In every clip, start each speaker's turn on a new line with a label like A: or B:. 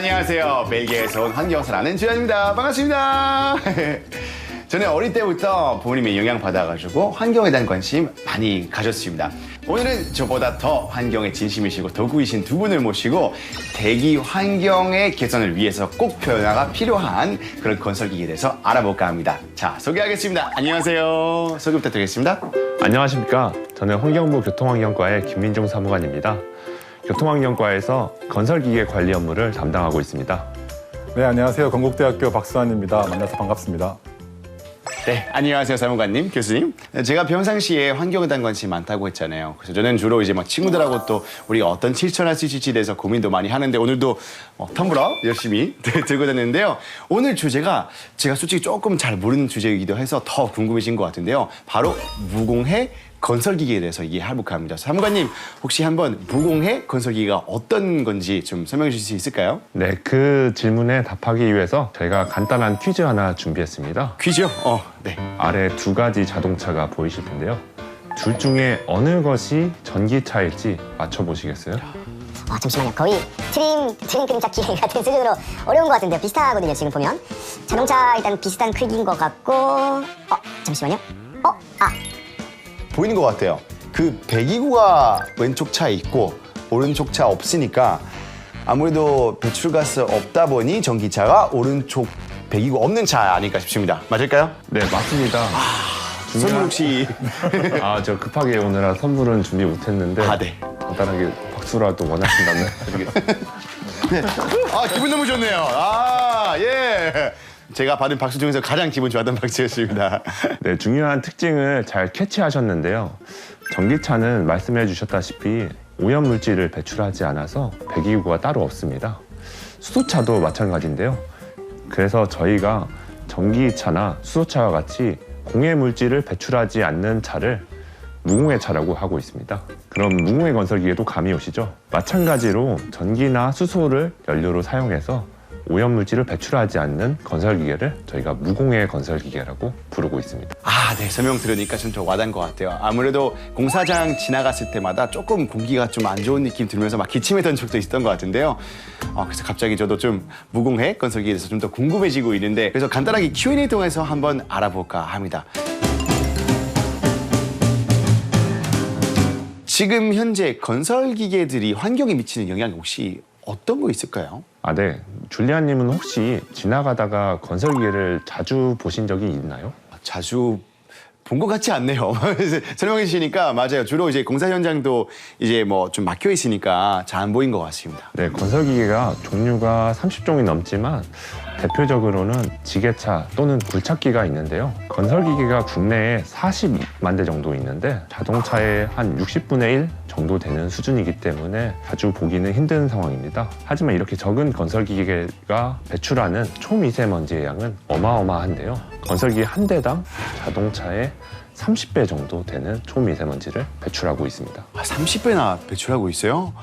A: 안녕하세요. 벨기에에서 온 환경사라는 주현입니다. 반갑습니다. 저는 어릴 때부터 부모님의 영향 받아가지고 환경에 대한 관심 많이 가졌습니다. 오늘은 저보다 더 환경에 진심이시고 덕후이신 두 분을 모시고 대기 환경의 개선을 위해서 꼭 변화가 필요한 그런 건설기기에 대해서 알아볼까 합니다. 자, 소개하겠습니다. 안녕하세요. 소개 부탁드리겠습니다.
B: 안녕하십니까. 저는 환경부 교통환경과의 김민종 사무관입니다. 교통환경과에서 건설기계 관리 업무를 담당하고 있습니다.
C: 네, 안녕하세요. 건국대학교 박수환입니다. 만나서 반갑습니다.
A: 네, 안녕하세요, 사무관님, 교수님. 제가 평상시에 환경에 대한 관심이 많다고 했잖아요. 그래서 저는 주로 이제 막 친구들하고 또 우리가 어떤 실천할 수 있을지에 대해서 고민도 많이 하는데 오늘도 텀블러 열심히 들고 다녔는데요. 오늘 주제가 제가 솔직히 조금 잘 모르는 주제이기도 해서 더 궁금해진 것 같은데요. 바로 무공해 건설기기에 대해서 얘기해볼까 합니다. 사무관님, 혹시 한번 무공해 건설기기가 어떤 건지 좀 설명해 주실 수 있을까요?
B: 네, 그 질문에 답하기 위해서 저희가 간단한 퀴즈 하나 준비했습니다.
A: 퀴즈요? 네.
B: 아래 두 가지 자동차가 보이실 텐데요. 둘 중에 어느 것이 전기차일지 맞춰보시겠어요?
D: 잠시만요. 거의 트림 그림찾기 같은 수준으로 어려운 것 같은데요. 비슷하거든요, 지금 보면. 자동차 일단 비슷한 크기인 것 같고, 잠시만요.
A: 보이는 것 같아요. 그 배기구가 왼쪽 차에 있고 오른쪽 차 없으니까 아무래도 배출가스 없다 보니 전기차가 오른쪽 배기구 없는 차 아닐까 싶습니다. 맞을까요?
B: 네, 맞습니다.
A: 선물 혹시...
B: 저 급하게 오느라 선물은 준비 못했는데
A: 네.
B: 간단하게 박수라도 원하신다면
A: 네. 기분 너무 좋네요. 예. 제가 받은 박수 중에서 가장 기분 좋았던 박수였습니다.
B: 네, 중요한 특징을 잘 캐치하셨는데요. 전기차는 말씀해 주셨다시피 오염물질을 배출하지 않아서 배기구가 따로 없습니다. 수소차도 마찬가지인데요. 그래서 저희가 전기차나 수소차와 같이 공해물질을 배출하지 않는 차를 무공해차라고 하고 있습니다. 그럼 무공해 건설기계도 감이 오시죠? 마찬가지로 전기나 수소를 연료로 사용해서 오염물질을 배출하지 않는 건설기계를 저희가 무공해 건설기계라고 부르고 있습니다.
A: 네. 설명 들으니까 좀 더 와닿은 것 같아요. 아무래도 공사장 지나갔을 때마다 조금 공기가 좀 안 좋은 느낌 들면서 막 기침했던 적도 있었던 것 같은데요. 그래서 갑자기 저도 좀 무공해 건설기계에 대해서 좀 더 궁금해지고 있는데 그래서 간단하게 Q&A 통해서 한번 알아볼까 합니다. 지금 현재 건설기계들이 환경에 미치는 영향이 혹시 어떤 거 있을까요?
B: 네. 줄리안님은 혹시 지나가다가 건설기계를 자주 보신 적이 있나요?
A: 자주 본 것 같지 않네요. 설명해 주시니까 맞아요. 주로 이제 공사 현장도 이제 뭐 좀 막혀 있으니까 잘 안 보인 것 같습니다.
B: 네, 건설기계가 종류가 30종이 넘지만 대표적으로는 지게차 또는 굴착기가 있는데요. 건설기계가 국내에 40만 대 정도 있는데 자동차의 한 60분의 1 정도 되는 수준이기 때문에 자주 보기는 힘든 상황입니다. 하지만 이렇게 적은 건설기계가 배출하는 초미세먼지의 양은 어마어마한데요. 건설기계 한 대당 자동차의 30배 정도 되는 초미세먼지를 배출하고 있습니다.
A: 30배나 배출하고 있어요?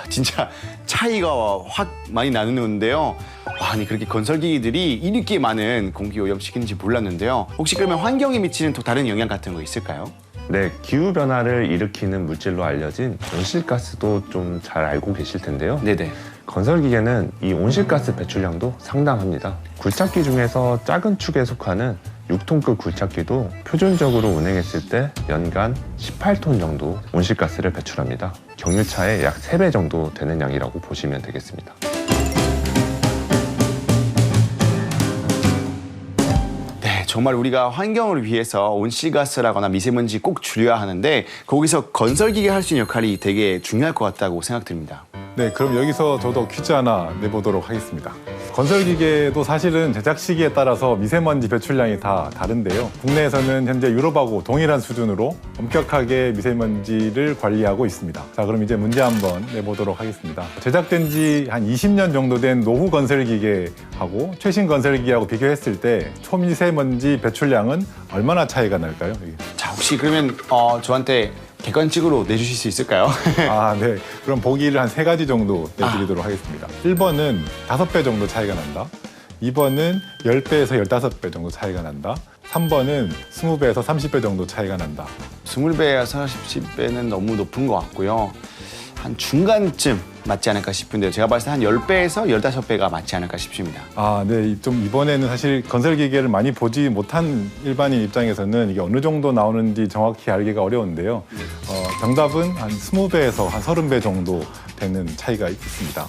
A: 진짜 차이가 확 많이 나는데요. 아니 그렇게 건설기기들이 이렇게 많은 공기 오염시키는지 몰랐는데요. 혹시 그러면 환경에 미치는 또 다른 영향 같은 거 있을까요?
B: 네, 기후변화를 일으키는 물질로 알려진 온실가스도 좀 잘 알고 계실 텐데요.
A: 네네.
B: 건설기계는 이 온실가스 배출량도 상당합니다. 굴착기 중에서 작은 축에 속하는 6톤급 굴착기도 표준적으로 운행했을 때 연간 18톤 정도 온실가스를 배출합니다. 경유차의 약 3배 정도 되는 양이라고 보시면 되겠습니다.
A: 네, 정말 우리가 환경을 위해서 온실가스라거나 미세먼지 꼭 줄여야 하는데 거기서 건설기계 할 수 있는 역할이 되게 중요할 것 같다고 생각됩니다.
C: 네, 그럼 여기서 저도 퀴즈 하나 내보도록 하겠습니다. 건설기계도 사실은 제작 시기에 따라서 미세먼지 배출량이 다 다른데요. 국내에서는 현재 유럽하고 동일한 수준으로 엄격하게 미세먼지를 관리하고 있습니다. 자, 그럼 이제 문제 한번 내보도록 하겠습니다. 제작된 지 한 20년 정도 된 노후 건설기계하고 최신 건설기계하고 비교했을 때 초미세먼지 배출량은 얼마나 차이가 날까요?
A: 자, 혹시 그러면 저한테 객관식으로 내주실 수 있을까요?
C: 네. 그럼 보기를 한 3가지 정도 내드리도록 하겠습니다. 1번은 5배 정도 차이가 난다. 2번은 10배에서 15배 정도 차이가 난다. 3번은 20배에서 30배 정도 차이가 난다.
A: 20배에서 30배는 너무 높은 것 같고요. 한 중간쯤 맞지 않을까 싶은데요. 제가 봤을 때 한 10배에서 15배가 맞지 않을까 싶습니다.
C: 아, 네. 좀 이번에는 사실 건설 기계를 많이 보지 못한 일반인 입장에서는 이게 어느 정도 나오는지 정확히 알기가 어려운데요. 정답은 한 20배에서 한 30배 정도 되는 차이가 있습니다.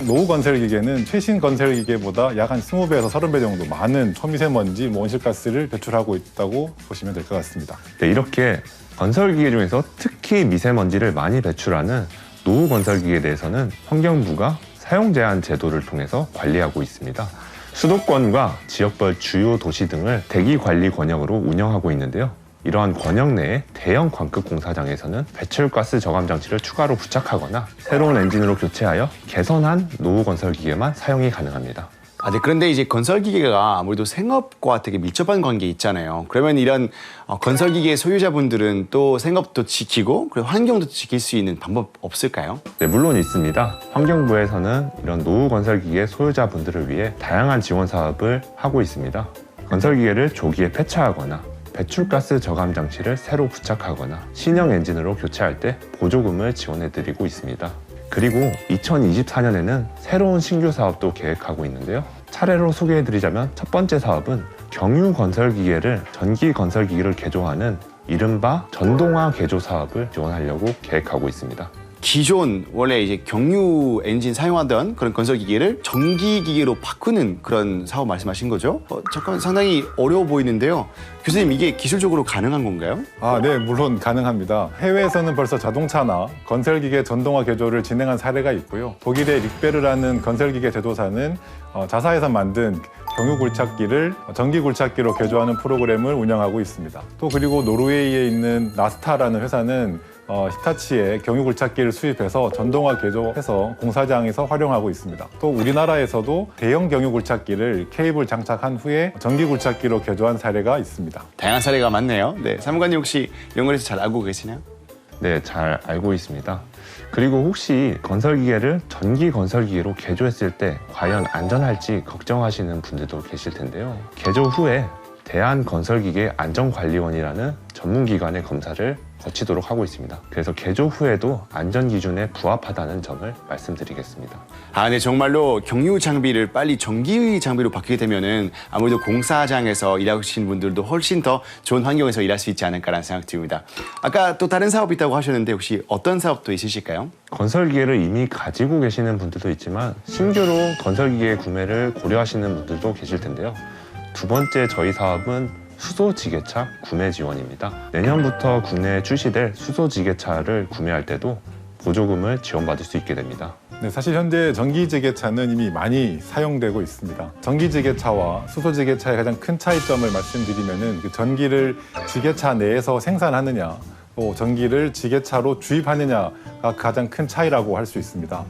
C: 노후 건설 기계는 최신 건설 기계보다 약 한 20배에서 30배 정도 많은 초미세먼지, 온실가스를 배출하고 있다고 보시면 될 것 같습니다.
B: 네, 이렇게 건설기계 중에서 특히 미세먼지를 많이 배출하는 노후 건설기계에 대해서는 환경부가 사용 제한 제도를 통해서 관리하고 있습니다. 수도권과 지역별 주요 도시 등을 대기 관리 권역으로 운영하고 있는데요. 이러한 권역 내에 대형 광급 공사장에서는 배출가스 저감 장치를 추가로 부착하거나 새로운 엔진으로 교체하여 개선한 노후 건설기계만 사용이 가능합니다.
A: 네, 그런데 이제 건설기계가 아무래도 생업과 되게 밀접한 관계 있잖아요. 그러면 이런 건설기계 소유자분들은 또 생업도 지키고 그리고 환경도 지킬 수 있는 방법 없을까요?
B: 네, 물론 있습니다. 환경부에서는 이런 노후 건설기계 소유자분들을 위해 다양한 지원 사업을 하고 있습니다. 건설기계를 조기에 폐차하거나 배출가스 저감 장치를 새로 부착하거나 신형 엔진으로 교체할 때 보조금을 지원해드리고 있습니다. 그리고 2024년에는 새로운 신규 사업도 계획하고 있는데요. 차례로 소개해드리자면 첫 번째 사업은 경유 건설기계를 전기 건설기계를 개조하는 이른바 전동화 개조 사업을 지원하려고 계획하고 있습니다.
A: 기존 원래 이제 경유 엔진 사용하던 그런 건설기계를 전기기계로 바꾸는 그런 사업 말씀하신 거죠? 잠깐 상당히 어려워 보이는데요. 교수님, 이게 기술적으로 가능한 건가요?
C: 아, 네, 물론 가능합니다. 해외에서는 벌써 자동차나 건설기계 전동화 개조를 진행한 사례가 있고요. 독일의 릭베르라는 건설기계 제조사는 자사에서 만든 경유 굴착기를 전기 굴착기로 개조하는 프로그램을 운영하고 있습니다. 또 그리고 노르웨이에 있는 나스타라는 회사는 히타치의 경유 굴착기를 수입해서 전동화 개조해서 공사장에서 활용하고 있습니다. 또 우리나라에서도 대형 경유 굴착기를 케이블 장착한 후에 전기 굴착기로 개조한 사례가 있습니다.
A: 다양한 사례가 많네요. 네, 사무관님 혹시 이런 거에서 잘 알고 계시나요?
B: 네, 잘 알고 있습니다. 그리고 혹시 건설기계를 전기 건설기계로 개조했을 때 과연 안전할지 걱정하시는 분들도 계실 텐데요. 개조 후에 대한건설기계 안전관리원이라는 전문기관의 검사를 거치도록 하고 있습니다. 그래서 개조 후에도 안전기준에 부합하다는 점을 말씀드리겠습니다.
A: 네, 정말로 경유 장비를 빨리 전기 장비로 바뀌게 되면은 아무래도 공사장에서 일하시는 분들도 훨씬 더 좋은 환경에서 일할 수 있지 않을까라는 생각 듭니다. 아까 또 다른 사업이 있다고 하셨는데 혹시 어떤 사업도 있으실까요?
B: 건설기계를 이미 가지고 계시는 분들도 있지만 신규로 건설기계 구매를 고려하시는 분들도 계실 텐데요. 두 번째 저희 사업은 수소지게차 구매 지원입니다. 내년부터 국내에 출시될 수소지게차를 구매할 때도 보조금을 지원받을 수 있게 됩니다.
C: 네, 사실 현재 전기지게차는 이미 많이 사용되고 있습니다. 전기지게차와 수소지게차의 가장 큰 차이점을 말씀드리면은 전기를 지게차 내에서 생산하느냐, 또 전기를 지게차로 주입하느냐가 가장 큰 차이라고 할 수 있습니다.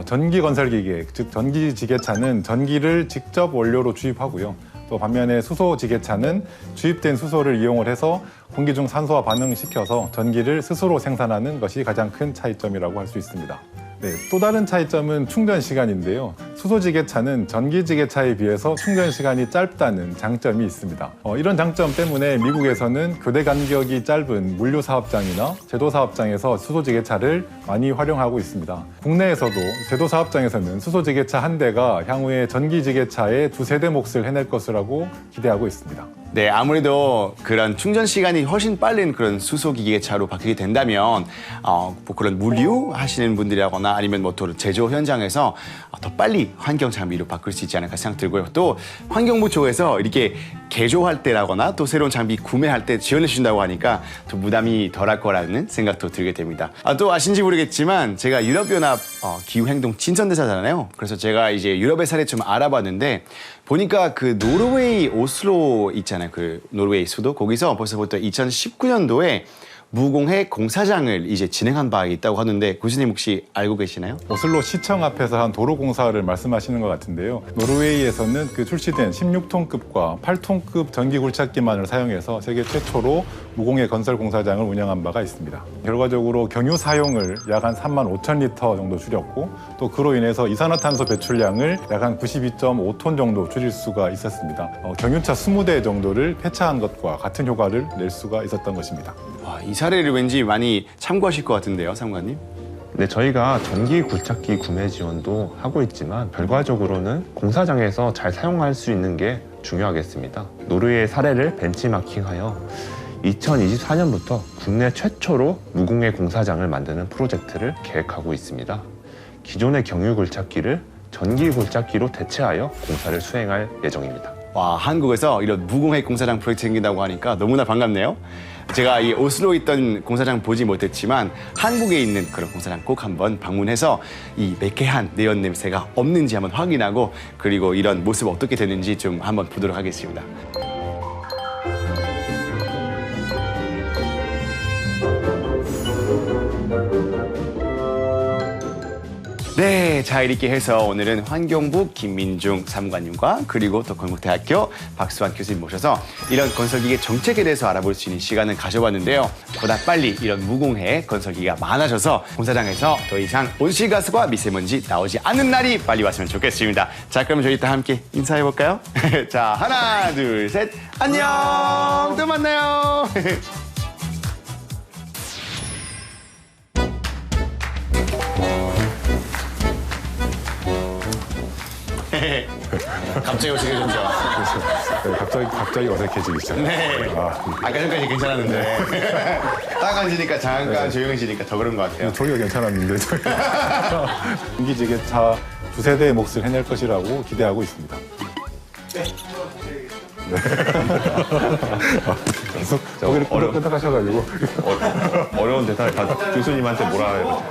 C: 전기 건설기계, 즉 전기지게차는 전기를 직접 원료로 주입하고요. 또 반면에 수소지게차는 주입된 수소를 이용을 해서 공기 중 산소와 반응시켜서 전기를 스스로 생산하는 것이 가장 큰 차이점이라고 할 수 있습니다. 네, 또 다른 차이점은 충전 시간인데요. 수소지게차는 전기지게차에 비해서 충전 시간이 짧다는 장점이 있습니다. 이런 장점 때문에 미국에서는 교대 간격이 짧은 물류 사업장이나 제도 사업장에서 수소지게차를 많이 활용하고 있습니다. 국내에서도 제도 사업장에서는 수소지게차 한 대가 향후에 전기지게차의 2-3대 몫을 해낼 것이라고 기대하고 있습니다.
A: 네, 아무래도 그런 충전 시간이 훨씬 빠른 그런 수소기계차로 바뀌게 된다면 뭐 그런 물류 하시는 분들이라거나 아니면 뭐 또 제조 현장에서 더 빨리 환경 장비로 바꿀 수 있지 않을까 생각 들고요. 또 환경부 쪽에서 이렇게 개조할 때라거나 또 새로운 장비 구매할 때 지원해 주신다고 하니까 또 부담이 덜할 거라는 생각도 들게 됩니다. 또 아신지 모르겠지만 제가 유럽연합 기후행동 친선대사잖아요. 그래서 제가 이제 유럽의 사례 좀 알아봤는데 보니까 그 노르웨이 오슬로 있잖아요. 그 노르웨이 수도 거기서 벌써부터 2019년도에 무공해 공사장을 이제 진행한 바 있다고 하는데 교수님 혹시 알고 계시나요?
C: 오슬로 시청 앞에서 한 도로 공사를 말씀하시는 것 같은데요. 노르웨이에서는 그 출시된 16톤급과 8톤급 전기 굴착기만을 사용해서 세계 최초로 무공해 건설 공사장을 운영한 바가 있습니다. 결과적으로 경유 사용을 약 한 35,000리터 정도 줄였고 또 그로 인해서 이산화탄소 배출량을 약 한 92.5톤 정도 줄일 수가 있었습니다. 경유차 20대 정도를 폐차한 것과 같은 효과를 낼 수가 있었던 것입니다.
A: 와, 이 사례를 왠지 많이 참고하실 것 같은데요, 사무관님?
B: 네, 저희가 전기 굴착기 구매 지원도 하고 있지만 결과적으로는 공사장에서 잘 사용할 수 있는 게 중요하겠습니다. 노르웨이 사례를 벤치마킹하여 2024년부터 국내 최초로 무공해 공사장을 만드는 프로젝트를 계획하고 있습니다. 기존의 경유 굴착기를 전기 굴착기로 대체하여 공사를 수행할 예정입니다.
A: 와, 한국에서 이런 무공해 공사장 프로젝트 생긴다고 하니까 너무나 반갑네요. 제가 이 오슬로에 있던 공사장 보지 못했지만 한국에 있는 그런 공사장 꼭 한번 방문해서 이 매캐한 내연 냄새가 없는지 한번 확인하고 그리고 이런 모습 어떻게 되는지 좀 한번 보도록 하겠습니다. 네, 자 이렇게 해서 오늘은 환경부 김민중 사무관님과 그리고 또 건국대학교 박수환 교수님 모셔서 이런 건설기계 정책에 대해서 알아볼 수 있는 시간을 가져봤는데요. 보다 빨리 이런 무공해 건설기가 많아져서 공사장에서 더 이상 온실가스와 미세먼지 나오지 않는 날이 빨리 왔으면 좋겠습니다. 자, 그럼 저희 다 함께 인사해볼까요? 자, 하나, 둘, 셋, 안녕! 또 만나요! 갑자기 어떻게 되셨죠?
C: 갑자기 어색해지기 시작해요.
A: 네. 아까 전까지 괜찮았는데 딱 앉으니까 잠깐 조용해지니까 더 그런 것 같아요.
C: 저기가 괜찮았는데 전기지게차 두세 대의 몫을 해낼 것이라고 기대하고 있습니다. 계속 거기를 끄덕끄덕 하셔가지고
B: 어려운 대사를 다 교수님한테 뭐라 해요.